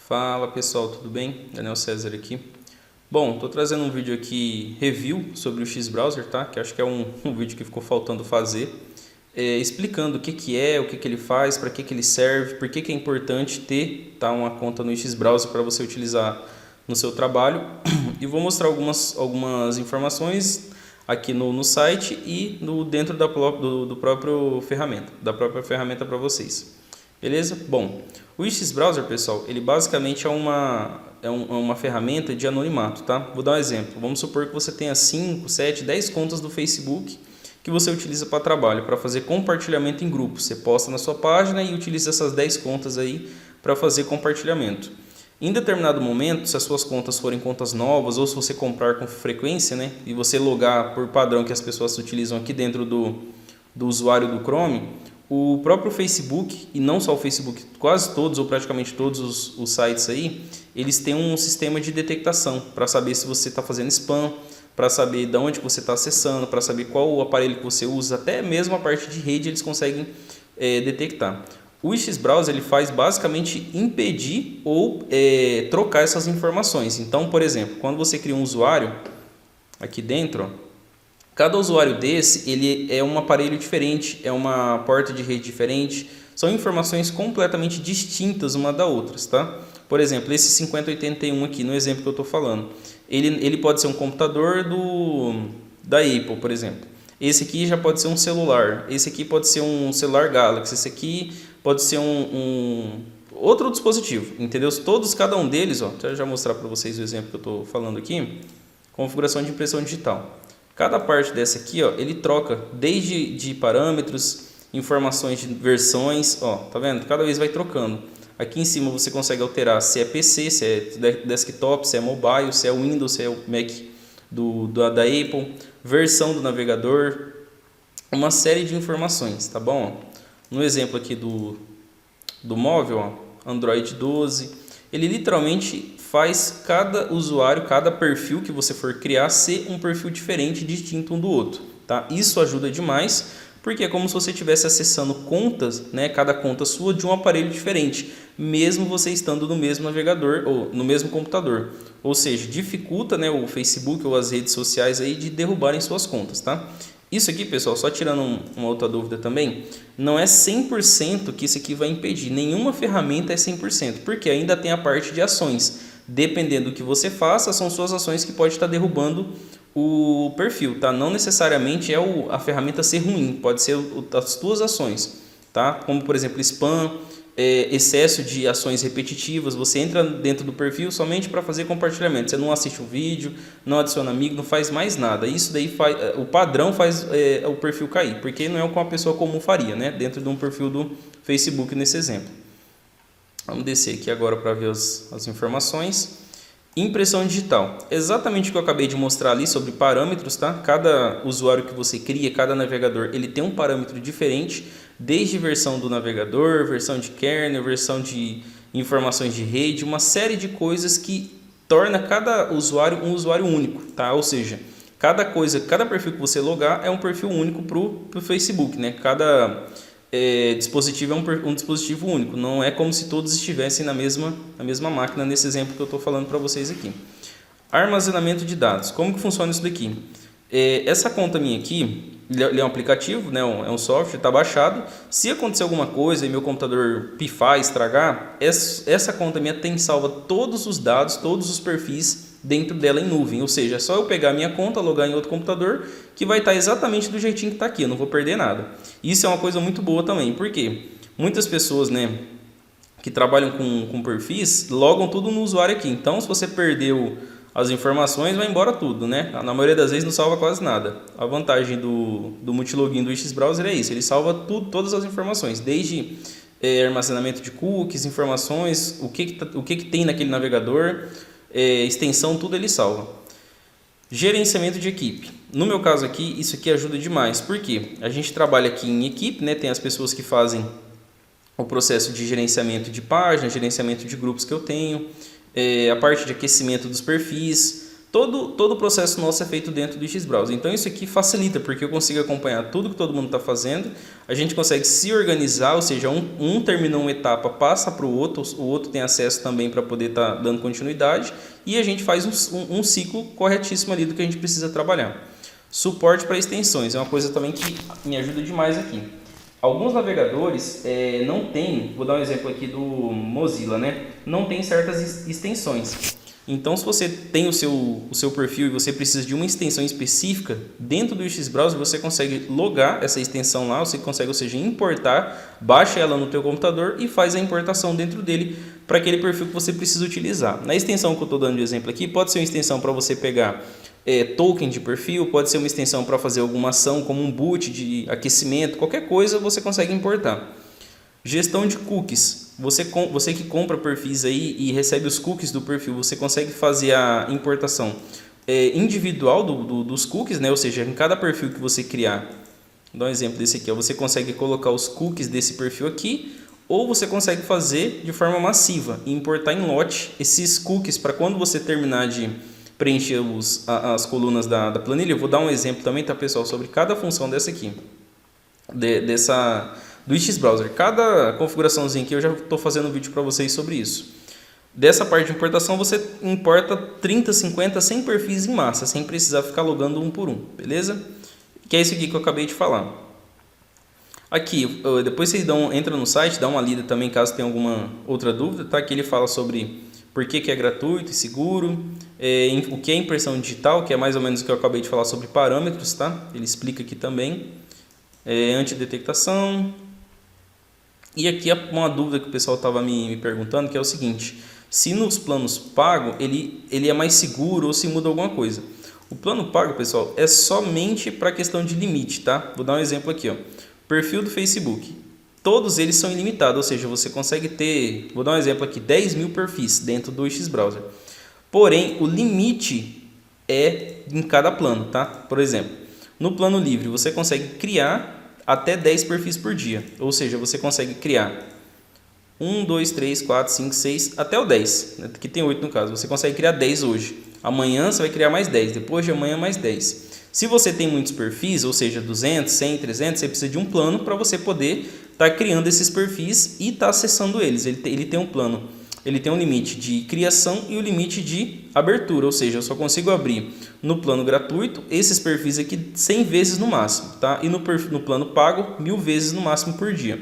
Fala pessoal, tudo bem? Daniel César aqui. Bom, estou trazendo um vídeo aqui, review sobre o X-Browser, tá? Que acho que é um vídeo que ficou faltando fazer, explicando o que é, o que ele faz, para que ele serve, por que é importante ter uma conta no X-Browser para você utilizar no seu trabalho. E vou mostrar algumas informações aqui no site e dentro da própria ferramenta para vocês. Beleza? Bom, o X-Browser, pessoal, ele basicamente é uma ferramenta de anonimato, tá? Vou dar um exemplo. Vamos supor que você tenha 5, 7, 10 contas do Facebook que você utiliza para trabalho, para fazer compartilhamento em grupos. Você posta na sua página e utiliza essas 10 contas aí para fazer compartilhamento. Em determinado momento, se as suas contas forem contas novas ou se você comprar com frequência, né, e você logar por padrão que as pessoas utilizam aqui dentro do usuário do Chrome, o próprio Facebook, e não só o Facebook, quase todos ou praticamente todos os sites aí, eles têm um sistema de detectação para saber se você está fazendo spam, para saber de onde você está acessando, para saber qual o aparelho que você usa, até mesmo a parte de rede eles conseguem detectar. O X-Browser ele faz basicamente impedir ou trocar essas informações. Então, por exemplo, quando você cria um usuário aqui dentro, ó, cada usuário desse, ele é um aparelho diferente, é uma porta de rede diferente, são informações completamente distintas uma da outra, tá? Por exemplo, esse 5081 aqui, no exemplo que eu estou falando, ele pode ser um computador da Apple, por exemplo. Esse aqui já pode ser um celular, esse aqui pode ser um celular Galaxy, esse aqui pode ser outro dispositivo, entendeu? Todos, cada um deles, ó, deixa eu já mostrar para vocês o exemplo que eu estou falando aqui, configuração de impressão digital. Cada parte dessa aqui, ó, ele troca desde de parâmetros, informações de versões, ó, tá vendo? Cada vez vai trocando. Aqui em cima você consegue alterar se é PC, se é desktop, se é mobile, se é Windows, se é o Mac da Apple, versão do navegador, uma série de informações, tá bom? No exemplo aqui do móvel, ó, Android 12, ele literalmente faz cada usuário, cada perfil que você for criar ser um perfil diferente, distinto um do outro, tá? Isso ajuda demais, porque é como se você estivesse acessando contas, né, cada conta sua de um aparelho diferente, mesmo você estando no mesmo navegador ou no mesmo computador. Ou seja, dificulta, né, o Facebook ou as redes sociais aí de derrubarem suas contas, tá? Isso aqui, pessoal, só tirando uma outra dúvida também, não é 100% que isso aqui vai impedir. Nenhuma ferramenta é 100%, porque ainda tem a parte de ações. Dependendo do que você faça, são suas ações que pode estar derrubando o perfil, tá? Não necessariamente é a ferramenta ser ruim, pode ser as tuas ações, tá? Como, por exemplo, spam, excesso de ações repetitivas. Você entra dentro do perfil somente para fazer compartilhamento. Você não assiste o vídeo, não adiciona amigo, não faz mais nada. Isso daí o padrão faz o perfil cair, porque não é o que uma pessoa comum faria, né? Dentro de um perfil do Facebook nesse exemplo. Vamos descer aqui agora para ver as informações. Impressão digital. Exatamente o que eu acabei de mostrar ali sobre parâmetros, tá? Cada usuário que você cria, cada navegador, ele tem um parâmetro diferente, desde versão do navegador, versão de kernel, versão de informações de rede, uma série de coisas que torna cada usuário um usuário único, tá? Ou seja, cada perfil que você logar é um perfil único para o Facebook, né? Cada dispositivo é um dispositivo único, não é como se todos estivessem na mesma máquina, nesse exemplo que eu estou falando para vocês aqui. Armazenamento de dados, como que funciona isso daqui? Essa conta minha aqui, ele é um aplicativo, né, é um software, está baixado. Se acontecer alguma coisa e meu computador pifar, estragar, essa conta minha tem salva todos os dados, todos os perfis dentro dela em nuvem, ou seja, é só eu pegar a minha conta, logar em outro computador, que vai estar exatamente do jeitinho que está aqui, eu não vou perder nada. Isso é uma coisa muito boa também, porque muitas pessoas, né, que trabalham com perfis, logam tudo no usuário aqui, então se você perdeu as informações, vai embora tudo, né? Na maioria das vezes não salva quase nada. A vantagem do multilogin do X-Browser é isso, ele salva tudo, todas as informações, desde armazenamento de cookies, informações, o que tem naquele navegador, extensão, tudo ele salva. Gerenciamento de equipe. No meu caso aqui, isso aqui ajuda demais, porque a gente trabalha aqui em equipe, né? Tem as pessoas que fazem o processo de gerenciamento de páginas, gerenciamento de grupos que eu tenho, a parte de aquecimento dos perfis, todo o processo nosso é feito dentro do X-Browser. Então isso aqui facilita, porque eu consigo acompanhar tudo que todo mundo está fazendo, a gente consegue se organizar, ou seja, um terminou uma etapa, passa para o outro tem acesso também para poder estar dando continuidade, e a gente faz um ciclo corretíssimo ali do que a gente precisa trabalhar. Suporte para extensões é uma coisa também que me ajuda demais aqui. Alguns navegadores não tem, vou dar um exemplo aqui do Mozilla, né? Não tem certas extensões. Então, se você tem o seu perfil e você precisa de uma extensão específica, dentro do X-Browser você consegue logar essa extensão lá, você consegue, ou seja, importar, baixa ela no teu computador e faz a importação dentro dele para aquele perfil que você precisa utilizar. Na extensão que eu estou dando de exemplo aqui, pode ser uma extensão para você pegar token de perfil, pode ser uma extensão para fazer alguma ação como um boot de aquecimento, qualquer coisa você consegue importar. Gestão de cookies. Você que compra perfis aí e recebe os cookies do perfil, você consegue fazer a importação individual dos cookies, né? Ou seja, em cada perfil que você criar, vou dar um exemplo desse aqui, você consegue colocar os cookies desse perfil aqui, ou você consegue fazer de forma massiva e importar em lote esses cookies para quando você terminar de preencher as colunas da planilha. Eu vou dar um exemplo também, tá, pessoal, sobre cada função dessa aqui, do X-Browser. Cada configuraçãozinha aqui eu já estou fazendo um vídeo para vocês sobre isso. Dessa parte de importação você importa 30, 50, 100 perfis em massa, sem precisar ficar logando um por um, beleza? Que é isso aqui que eu acabei de falar. Aqui, depois vocês entram no site, dá uma lida também caso tenha alguma outra dúvida, tá? Aqui ele fala sobre por que é gratuito e seguro, o que é impressão digital, que é mais ou menos o que eu acabei de falar sobre parâmetros, tá? Ele explica aqui também. Antidetectação. E aqui uma dúvida que o pessoal estava me perguntando, que é o seguinte: se nos planos pago ele é mais seguro ou se muda alguma coisa. O plano pago, pessoal, é somente para questão de limite, tá? Vou dar um exemplo aqui, ó. Perfil do Facebook. Todos eles são ilimitados, ou seja, você consegue ter, vou dar um exemplo aqui, 10 mil perfis dentro do X-Browser. Porém, o limite é em cada plano, tá? Por exemplo, no plano livre você consegue criar até 10 perfis por dia, ou seja, você consegue criar 1, 2, 3, 4, 5, 6, até o 10, né? Aqui tem 8 no caso, você consegue criar 10 hoje. Amanhã você vai criar mais 10, depois de amanhã mais 10. Se você tem muitos perfis, ou seja, 200, 100, 300, você precisa de um plano para você poder estar criando esses perfis e estar acessando eles. Ele tem um plano, ele tem um limite de criação e o limite de abertura, ou seja, eu só consigo abrir no plano gratuito esses perfis aqui 100 vezes no máximo, tá? E no plano pago 1000 vezes no máximo por dia,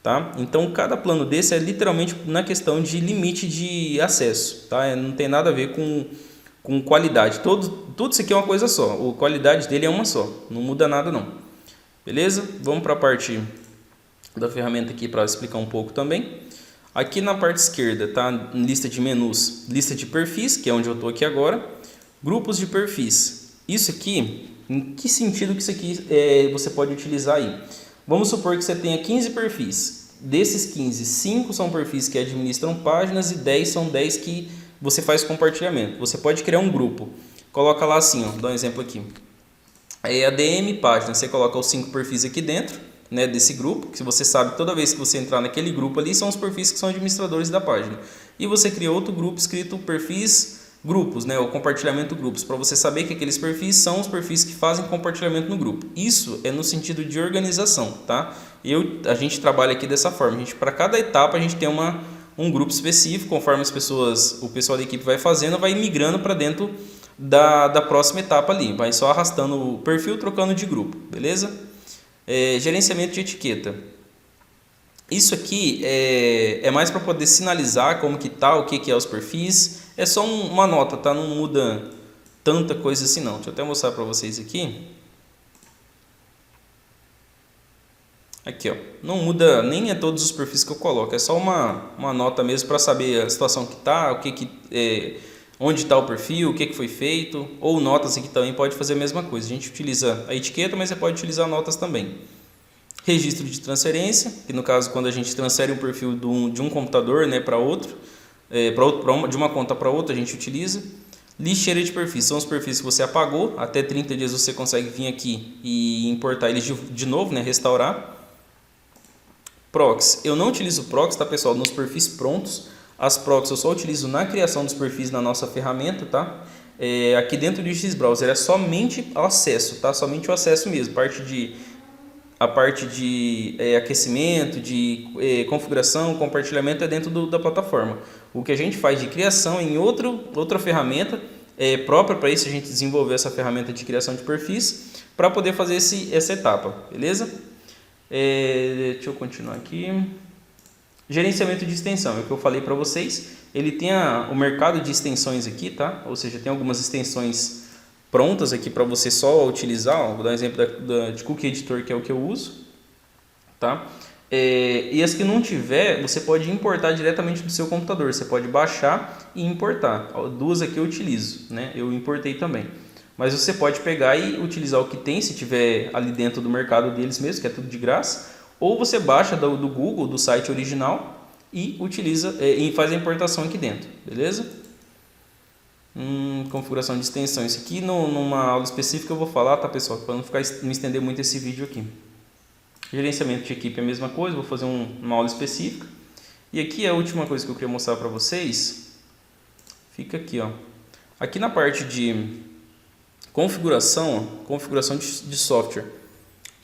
tá? Então cada plano desse é literalmente na questão de limite de acesso, tá? Não tem nada a ver com qualidade, tudo isso aqui é uma coisa só, a qualidade dele é uma só, não muda nada não, beleza? Vamos para a parte da ferramenta aqui para explicar um pouco também. Aqui na parte esquerda tá lista de menus, lista de perfis, que é onde eu estou aqui agora, grupos de perfis. Isso aqui, em que sentido que isso aqui você pode utilizar aí? Vamos supor que você tenha 15 perfis, desses 15, 5 são perfis que administram páginas e 10 são 10 que você faz compartilhamento. Você pode criar um grupo, coloca lá assim, ó, vou dar um exemplo aqui, ADM página, você coloca os 5 perfis aqui dentro, né, desse grupo, que você sabe toda vez que você entrar naquele grupo ali, são os perfis que são administradores da página. E você cria outro grupo escrito perfis grupos, né, ou compartilhamento grupos, para você saber que aqueles perfis são os perfis que fazem compartilhamento no grupo. Isso é no sentido de organização, tá? A gente trabalha aqui dessa forma, para cada etapa a gente tem um grupo específico, conforme o pessoal da equipe vai fazendo, vai migrando para dentro da próxima etapa ali, vai só arrastando o perfil, trocando de grupo, beleza? Gerenciamento de etiqueta. Isso aqui é mais para poder sinalizar como que tá, o que é os perfis. É só uma nota, tá? Não muda tanta coisa assim não. Deixa eu até mostrar para vocês aqui. Aqui, ó. Não muda nem todos os perfis que eu coloco. É só uma nota mesmo para saber a situação que tá, onde está o perfil, o que foi feito, ou notas aqui também pode fazer a mesma coisa. A gente utiliza a etiqueta, mas você pode utilizar notas também. Registro de transferência, que no caso quando a gente transfere um perfil de um computador, né, para outro, de uma conta para outra a gente utiliza. Lixeira de perfis, são os perfis que você apagou, até 30 dias você consegue vir aqui e importar eles de novo, né, restaurar. Proxy, eu não utilizo proxy, tá, pessoal, nos perfis prontos. As proxies eu só utilizo na criação dos perfis na nossa ferramenta, tá? aqui dentro do X-Browser é somente o acesso, tá? Somente o acesso mesmo, a parte de aquecimento, de configuração, compartilhamento é dentro da plataforma. O que a gente faz de criação em outra ferramenta própria para isso, a gente desenvolveu essa ferramenta de criação de perfis para poder fazer essa etapa, beleza? Deixa eu continuar aqui. Gerenciamento de extensão, é o que eu falei para vocês. Ele tem o mercado de extensões aqui, tá? Ou seja, tem algumas extensões prontas aqui para você só utilizar. Vou dar um exemplo de Cookie Editor, que é o que eu uso, tá? E as que não tiver, você pode importar diretamente do seu computador. Você pode baixar e importar. Duas aqui eu utilizo, né? Eu importei também. Mas você pode pegar e utilizar o que tem, se tiver ali dentro do mercado deles mesmo, que é tudo de graça. Ou você baixa do Google, do site original, e utiliza e faz a importação aqui dentro, beleza? Configuração de extensão. Isso aqui numa aula específica eu vou falar, tá, pessoal? Para não estender muito esse vídeo aqui. Gerenciamento de equipe é a mesma coisa, vou fazer uma aula específica. E aqui a última coisa que eu queria mostrar para vocês, fica aqui, ó. Aqui na parte de configuração de software.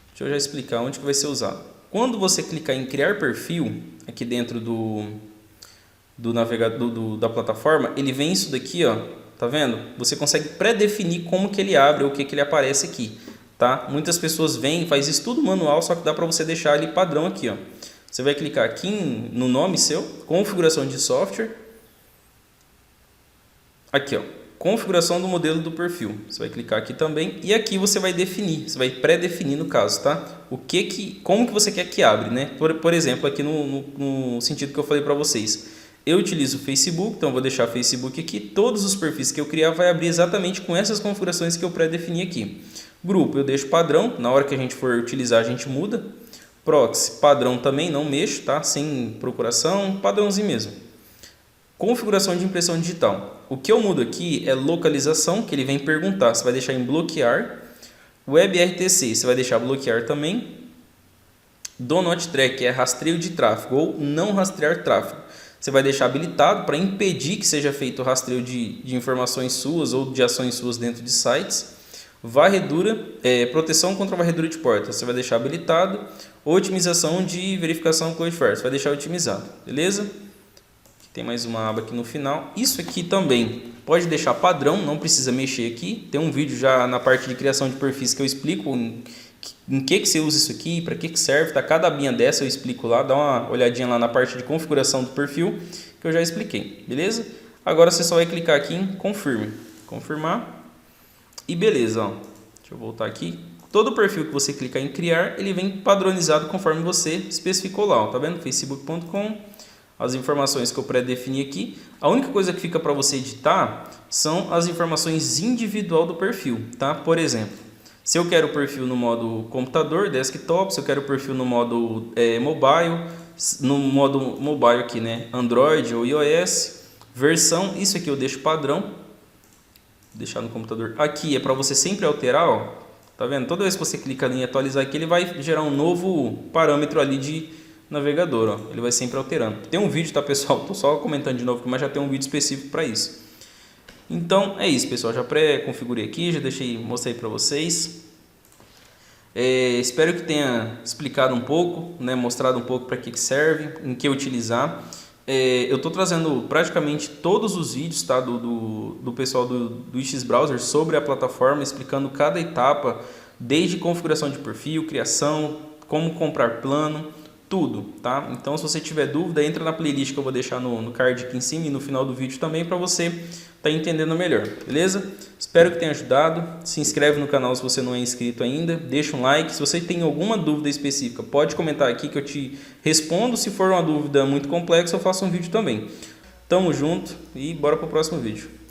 Deixa eu já explicar onde que vai ser usado. Quando você clicar em criar perfil, aqui dentro do navegador da plataforma, ele vem isso daqui, ó, tá vendo? Você consegue pré-definir como que ele abre ou o que ele aparece aqui, tá? Muitas pessoas vêm e faz isso tudo manual, só que dá para você deixar ele padrão aqui, ó. Você vai clicar aqui no nome seu, configuração de software, aqui, ó, configuração do modelo do perfil. Você vai clicar aqui também e aqui você vai definir, você vai pré-definir no caso, tá? Como que você quer que abre, né? Por exemplo, aqui no sentido que eu falei para vocês. Eu utilizo o Facebook, então eu vou deixar o Facebook aqui. Todos os perfis que eu criar vai abrir exatamente com essas configurações que eu pré-defini aqui. Grupo eu deixo padrão, na hora que a gente for utilizar a gente muda. Proxy, padrão também, não mexo, tá? Sem procuração, padrãozinho mesmo. Configuração de impressão digital. O que eu mudo aqui é localização, que ele vem perguntar. Você vai deixar em bloquear. WebRTC, você vai deixar bloquear também. Do Not Track é rastreio de tráfego ou não rastrear tráfego. Você vai deixar habilitado para impedir que seja feito rastreio de informações suas ou de ações suas dentro de sites. Varredura, proteção contra varredura de porta, você vai deixar habilitado. Otimização de verificação Cloudflare, você vai deixar otimizado, beleza? Tem mais uma aba aqui no final. Isso aqui também pode deixar padrão, não precisa mexer aqui. Tem um vídeo já na parte de criação de perfis que eu explico em que você usa isso aqui, para que serve. Tá? Cada abinha dessa eu explico lá, dá uma olhadinha lá na parte de configuração do perfil que eu já expliquei, beleza? Agora você só vai clicar aqui em confirme, confirmar e beleza, ó. Deixa eu voltar aqui. Todo perfil que você clicar em criar, ele vem padronizado conforme você especificou lá, ó. Tá vendo? facebook.com. As informações que eu pré-defini aqui. A única coisa que fica para você editar são as informações individual do perfil, tá? Por exemplo, se eu quero o perfil no modo computador, desktop, se eu quero o perfil no modo mobile, no modo mobile aqui, né? Android ou iOS, versão, isso aqui eu deixo padrão, vou deixar no computador. Aqui é para você sempre alterar, ó. Tá vendo? Toda vez que você clica em atualizar aqui, ele vai gerar um novo parâmetro ali de navegador, ó. Ele vai sempre alterando. Tem um vídeo, tá, pessoal? Tô só comentando de novo, mas já tem um vídeo específico para isso. Então é isso, pessoal. Já pré-configurei aqui, já mostrei para vocês. Espero que tenha explicado um pouco, né, mostrado um pouco para que serve, em que utilizar. Eu estou trazendo praticamente todos os vídeos, tá, do pessoal do X-Browser sobre a plataforma, explicando cada etapa, desde configuração de perfil, criação, como comprar plano, tudo, tá? Então, se você tiver dúvida, entra na playlist que eu vou deixar no card aqui em cima e no final do vídeo também para você estar entendendo melhor, beleza? Espero que tenha ajudado. Se inscreve no canal se você não é inscrito ainda, deixa um like. Se você tem alguma dúvida específica, pode comentar aqui que eu te respondo. Se for uma dúvida muito complexa, eu faço um vídeo também. Tamo junto e bora pro próximo vídeo.